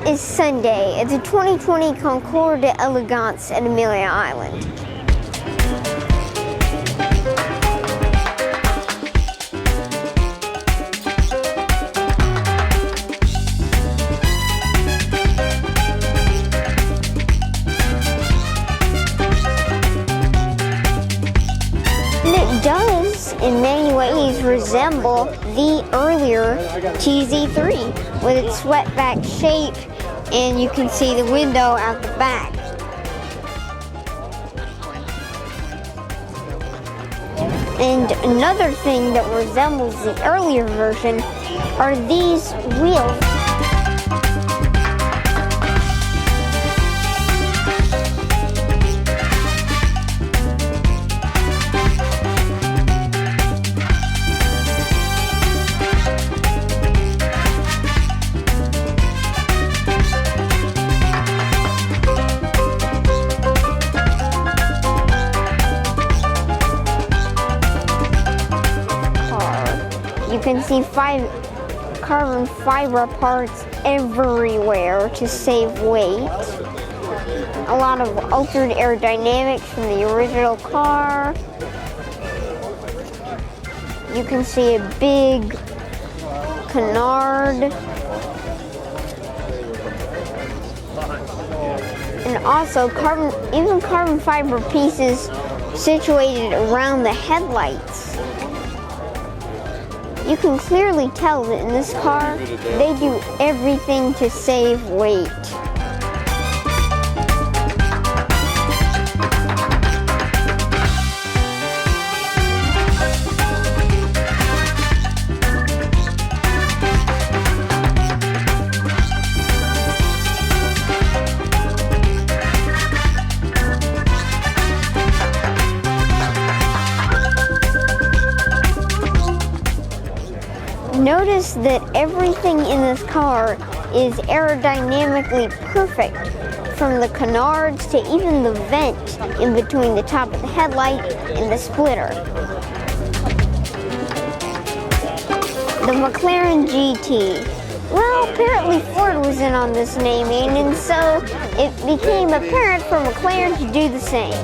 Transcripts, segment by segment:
is Sunday at the 2020 Concours d'Elegance at Amelia Island. It does, in many ways, resemble the earlier TZ3 with its swept-back shape, and you can see the window out the back. And another thing that resembles the earlier version are these wheels. You can see carbon fiber parts everywhere to save weight. A lot of altered aerodynamics from the original car. You can see a big canard. And also even carbon fiber pieces situated around the headlights. You can clearly tell that in this car, they do everything to save weight. Notice that everything in this car is aerodynamically perfect, from the canards to even the vent in between the top of the headlight and the splitter. The McLaren GT. Well, apparently Ford was in on this naming, and so it became apparent for McLaren to do the same.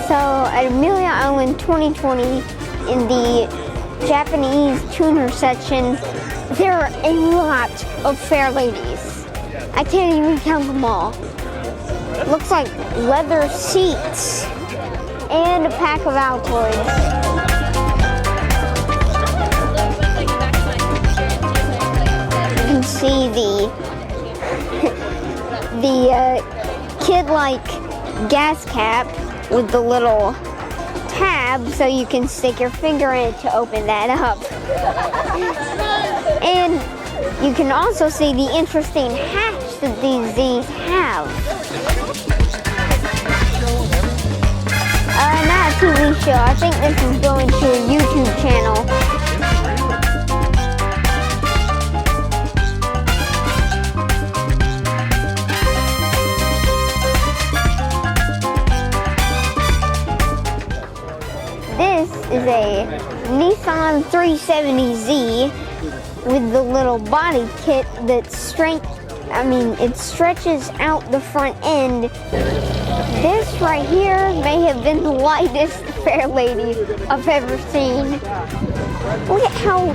So at Amelia Island 2020, in the Japanese tuner section, there are a lot of fair ladies. I can't even count them all. Looks like leather seats and a pack of Altoids. You can see the kid-like gas cap with the little tab so you can stick your finger in it to open that up. And you can also see the interesting hatch that these Z's have. Not a TV show. I think this is going to a YouTube channel. This is a Nissan 370Z with the little body kit that it stretches out the front end. This right here may have been the lightest fair lady I've ever seen. Look at how,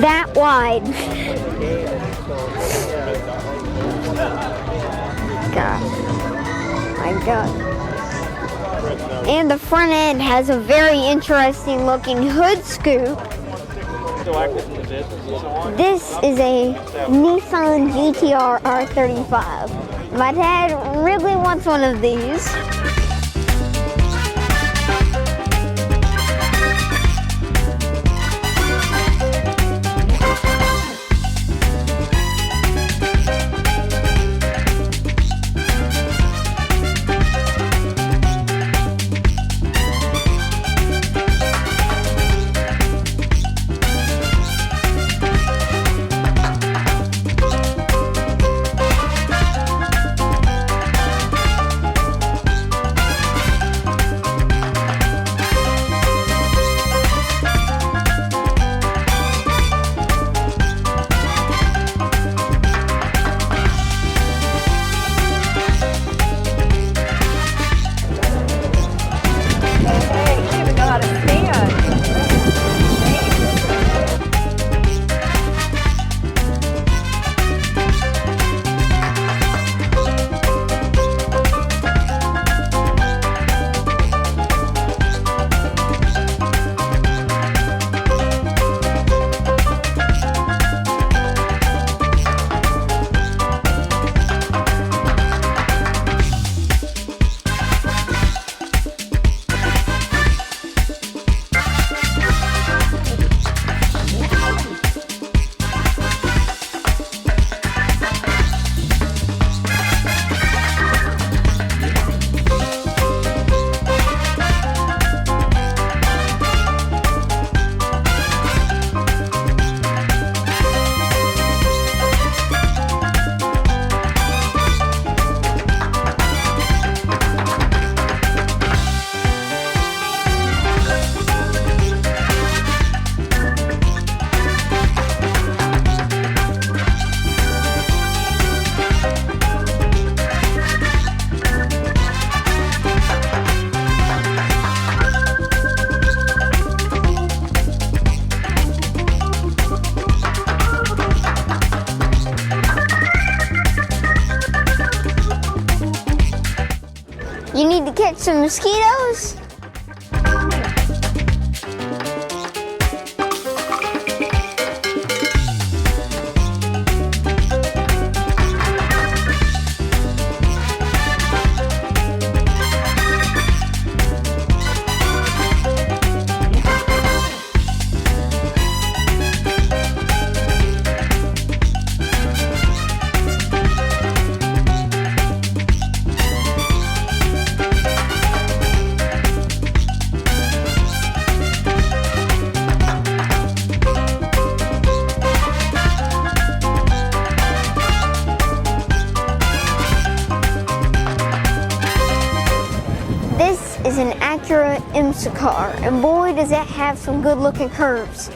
that wide. Gosh, my God. And the front end has a very interesting looking hood scoop. This is a Nissan GTR R35. My dad really wants one of these. ready to catch some mosquitoes? This is an Acura IMSA car, and boy does it have some good looking curves.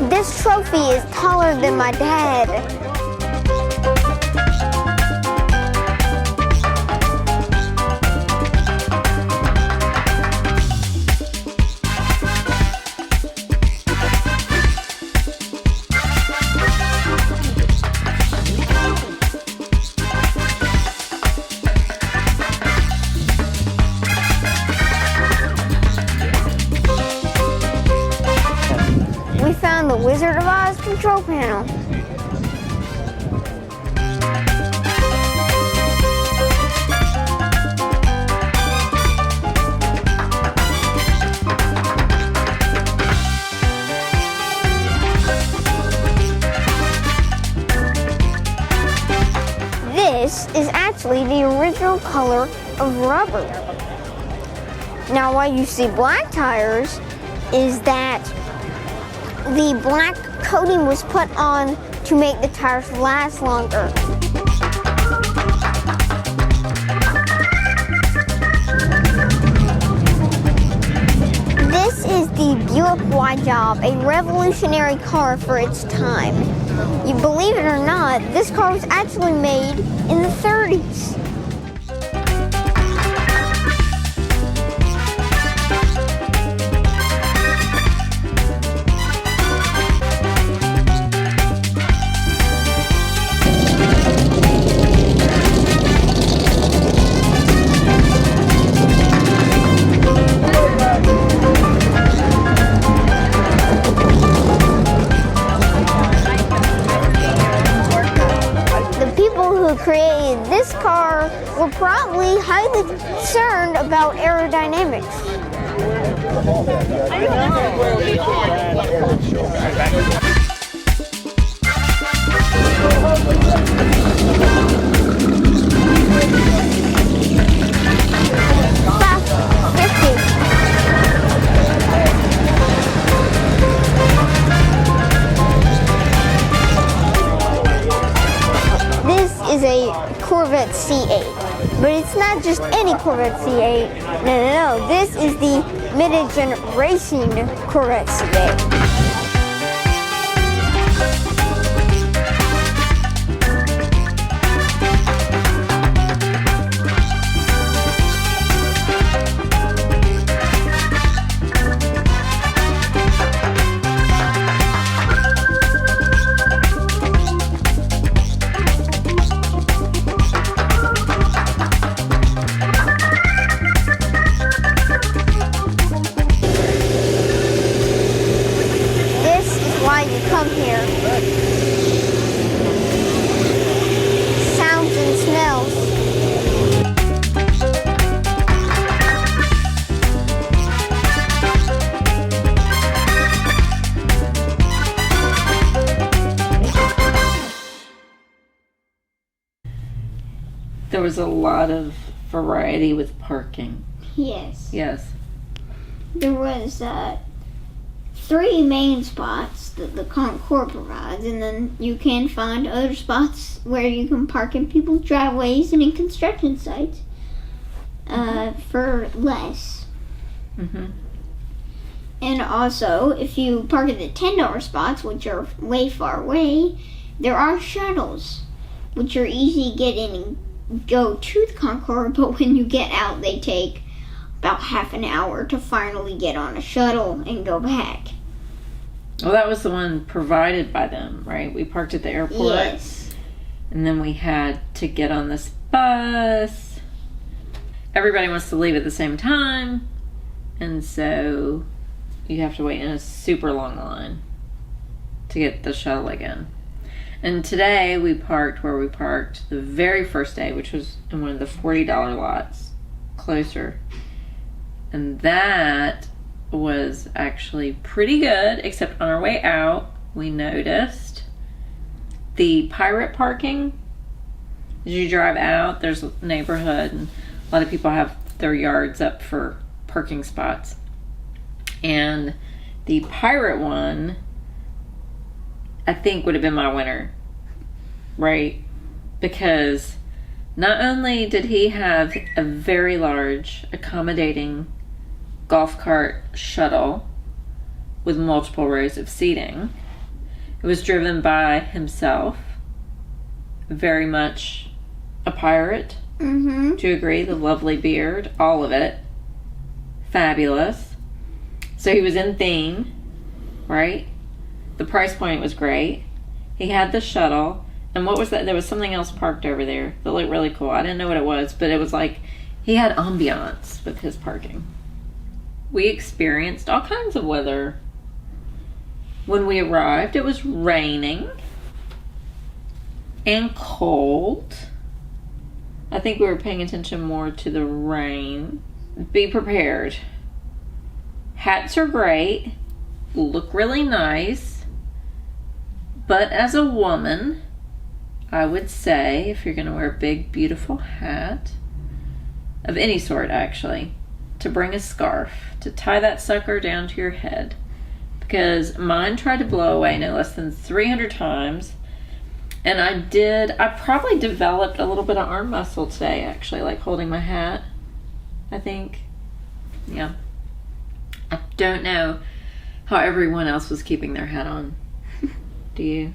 This trophy is taller than my dad. We found the Wizard of Oz control panel. This is actually the original color of rubber. Now, why you see black tires is that the black coating was put on to make the tires last longer. This is the Buick Y-Job, a revolutionary car for its time. You believe it or not, this car was actually made in the 30s. Who created this car were probably highly concerned about aerodynamics. Fast 50. Is a Corvette C8, but it's not just any Corvette C8. No. This is the mid-engine racing Corvette C8. Come here. Sounds and smells. There was a lot of variety with parking. Yes. Yes. There was 3 main spots that the Concourse provides, and then you can find other spots where you can park in people's driveways and in construction sites for less. Mm-hmm. And also, if you park at the $10 spots, which are way far away, there are shuttles, which are easy to get in and go to the Concourse, but when you get out, they take about half an hour to finally get on a shuttle and go back. Well, that was the one provided by them, right? We parked at the airport. Yes. And then we had to get on this bus. Everybody wants to leave at the same time. And so you have to wait in a super long line to get the shuttle again. And today we parked where we parked the very first day, which was in one of the $40 lots closer. And that was actually pretty good, except on our way out, we noticed the pirate parking. As you drive out, there's a neighborhood, and a lot of people have their yards up for parking spots. And the pirate one, I think, would have been my winner, right? Because not only did he have a very large, accommodating golf cart shuttle with multiple rows of seating, it was driven by himself, very much a pirate. Mm-hmm. Do you agree? The lovely beard, all of it. Fabulous. So he was in theme, right? The price point was great. He had the shuttle. And what was that? There was something else parked over there that looked really cool. I didn't know what it was, but it was like he had ambiance with his parking. We experienced all kinds of weather. When we arrived, it was raining and cold. I think we were paying attention more to the rain. Be prepared. Hats are great, look really nice, but as a woman, I would say, if you're going to wear a big, beautiful hat, of any sort actually, to bring a scarf, to tie that sucker down to your head. Because mine tried to blow away no less than 300 times. And I probably developed a little bit of arm muscle today, actually, like holding my hat, I think. Yeah. I don't know how everyone else was keeping their hat on. Do you?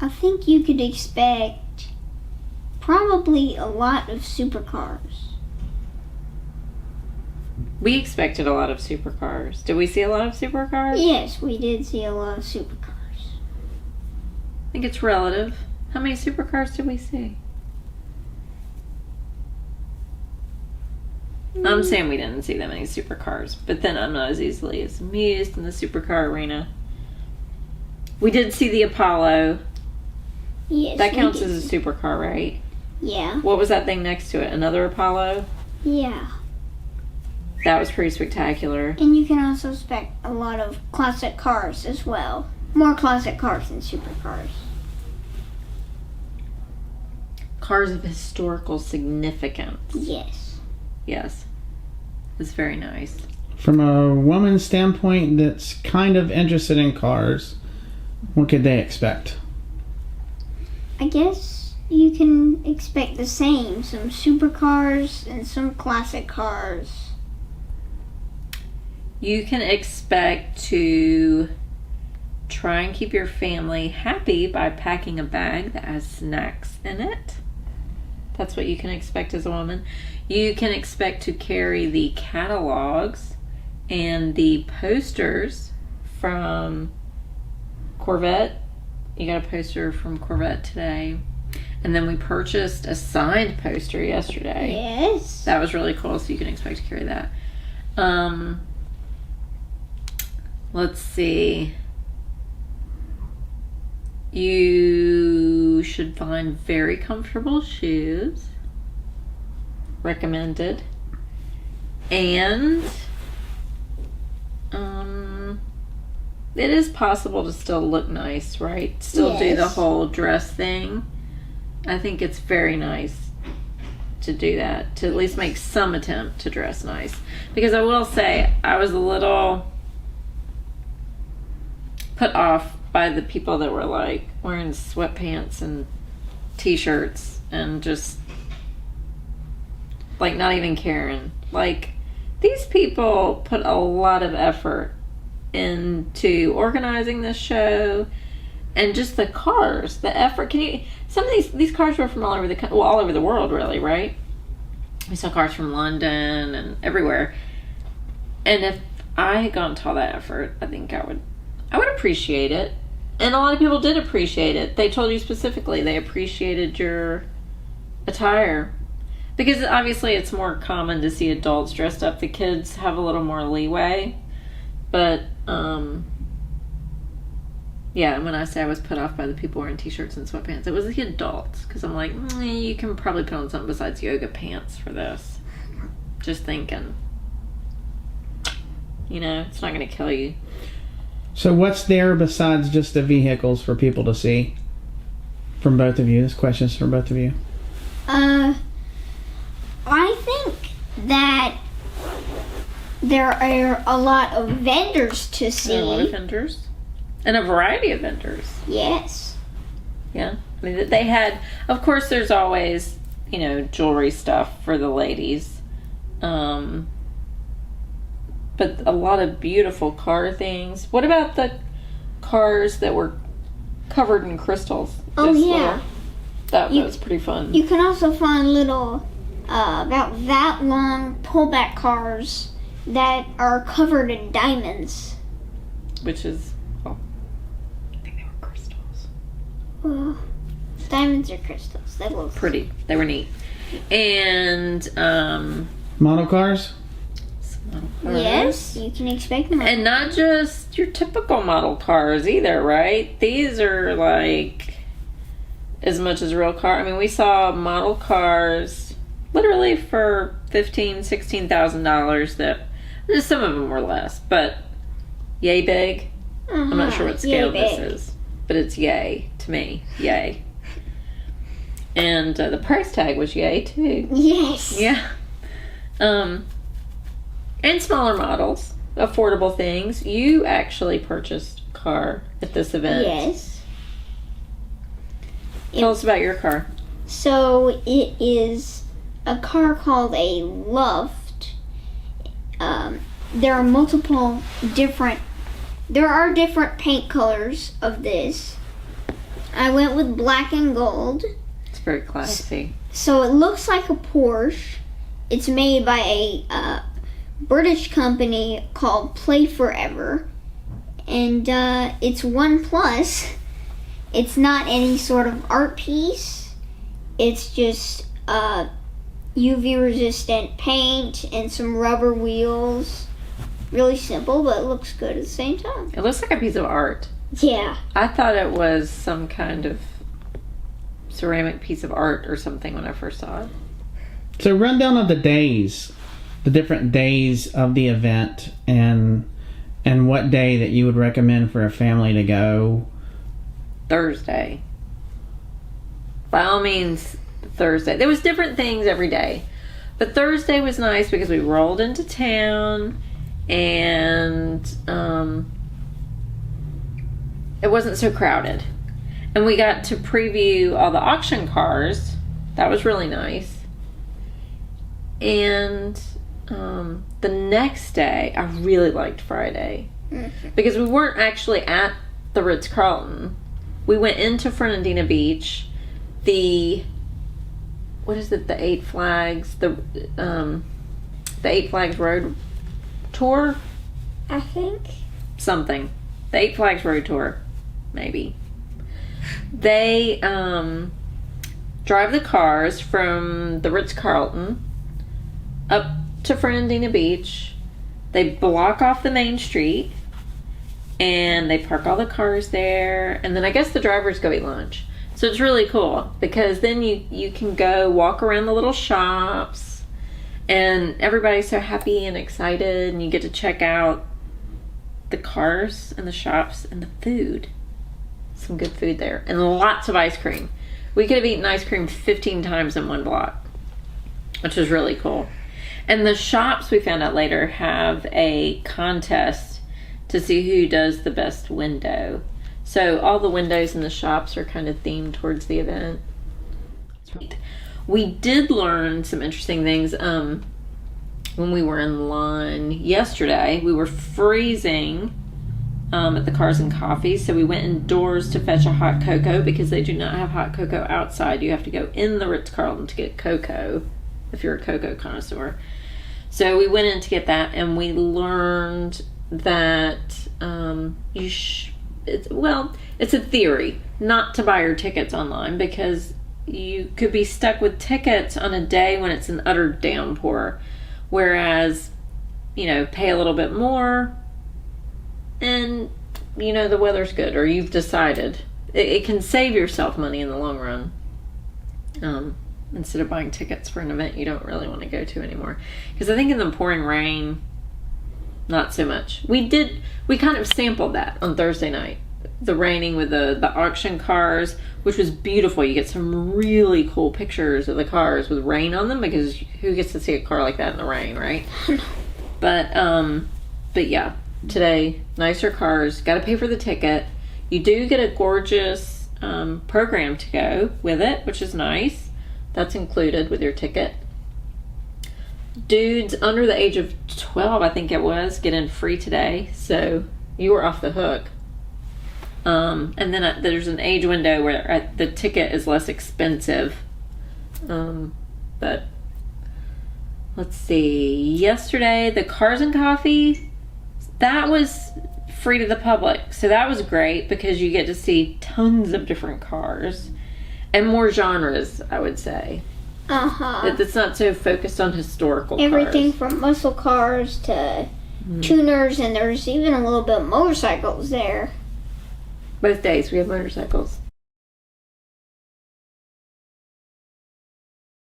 I think you could expect probably a lot of supercars. We expected a lot of supercars. Did we see a lot of supercars? Yes, we did see a lot of supercars. I think it's relative. How many supercars did we see? I'm saying we didn't see that many supercars, but then I'm not as easily as amused in the supercar arena. We did see the Apollo. Yes. That counts as a supercar, right? Yeah. What was that thing next to it? Another Apollo? Yeah. That was pretty spectacular. And you can also expect a lot of classic cars as well. More classic cars than supercars. Cars of historical significance. Yes. Yes. It's very nice. From a woman's standpoint that's kind of interested in cars, what could they expect? I guess you can expect the same. Some supercars and some classic cars. You can expect to try and keep your family happy by packing a bag that has snacks in it. That's what you can expect as a woman. You can expect to carry the catalogs and the posters from Corvette. You got a poster from Corvette today. And then we purchased a signed poster yesterday. Yes. That was really cool, so you can expect to carry that. Let's see. You should find very comfortable shoes. Recommended. And it is possible to still look nice, right? Still do the whole dress thing. I think it's very nice to do that, to at least make some attempt to dress nice. Because I will say, I was a little put off by the people that were like wearing sweatpants and t-shirts and just like not even caring. Like, these people put a lot of effort into organizing this show, and just the cars, the effort. Some of these cars were from all over all over the world, really, right? We saw cars from London and everywhere. And if I had gone to all that effort, I think I would appreciate it. And a lot of people did appreciate it. They told you specifically they appreciated your attire. Because obviously it's more common to see adults dressed up. The kids have a little more leeway. But, yeah, when I say I was put off by the people wearing t-shirts and sweatpants, it was the adults. Because I'm like, you can probably put on something besides yoga pants for this. Just thinking. It's not going to kill you. So what's there besides just the vehicles for people to see? From both of you. This question's from both of you. I think that there are a lot of vendors to see. There are a lot of vendors. And a variety of vendors. Yes. Yeah. I mean, they had, of course, there's always, jewelry stuff for the ladies. But a lot of beautiful car things. What about the cars that were covered in crystals? Oh, yeah. That was pretty fun. You can also find little, about that long pullback cars that are covered in diamonds. Which is, I think they were crystals. Well, diamonds are crystals. They look pretty. They were neat. And, model cars? Yes, you can expect them. And not just your typical model cars either, right? These are like as much as real car. I mean, we saw model cars literally for $15,000, $16,000 that some of them were less, but yay big. I'm not sure what scale this is, but it's yay to me. Yay. And the price tag was yay too. Yes. Yeah. And smaller models, affordable things. You actually purchased a car at this event. Yes. Tell us about your car. So it is a car called a Loft. There are different paint colors of this. I went with black and gold. It's very classy. So it looks like a Porsche. It's made by a British company called Play Forever, and it's OnePlus. It's not any sort of art piece. It's just UV resistant paint and some rubber wheels. Really simple, but it looks good at the same time. It looks like a piece of art. Yeah. I thought it was some kind of ceramic piece of art or something when I first saw it. So rundown of the days. The different days of the event, and what day that you would recommend for a family to go. Thursday. By all means, Thursday. There was different things every day, but Thursday was nice because we rolled into town, and it wasn't so crowded, and we got to preview all the auction cars. That was really nice. And the next day, I really liked Friday because we weren't actually at the Ritz-Carlton. We went into Fernandina Beach. The 8 Flags, the 8 Flags Road Tour? I think. Something. The 8 Flags Road Tour, maybe. They drive the cars from the Ritz-Carlton up to Fernandina Beach. They block off the main street and they park all the cars there, and then I guess the drivers go eat lunch. So it's really cool because then you can go walk around the little shops and everybody's so happy and excited, and you get to check out the cars and the shops and the food. Some good food there and lots of ice cream. We could have eaten ice cream 15 times in one block, which was really cool. And the shops, we found out later, have a contest to see who does the best window. So all the windows in the shops are kind of themed towards the event. We did learn some interesting things when we were in line yesterday. We were freezing at the Cars and Coffee. So we went indoors to fetch a hot cocoa because they do not have hot cocoa outside. You have to go in the Ritz-Carlton to get cocoa if you're a cocoa connoisseur. So we went in to get that, and we learned that it's a theory not to buy your tickets online because you could be stuck with tickets on a day when it's an utter downpour. Whereas, pay a little bit more and, the weather's good, or you've decided. It can save yourself money in the long run. Instead of buying tickets for an event you don't really want to go to anymore. Because I think in the pouring rain, not so much. We kind of sampled that on Thursday night. The raining with the auction cars, which was beautiful. You get some really cool pictures of the cars with rain on them, because who gets to see a car like that in the rain, right? But yeah, today, nicer cars. Got to pay for the ticket. You do get a gorgeous program to go with it, which is nice. That's included with your ticket. Dudes under the age of 12, I think it was, get in free today. So you were off the hook. And then there's an age window where the ticket is less expensive. But let's see. Yesterday, the Cars and Coffee, that was free to the public. So that was great because you get to see tons of different cars and more genres, I would say. It's not so focused on historical Everything cars. from muscle cars to tuners, and there's even a little bit of motorcycles there. Both days we have motorcycles.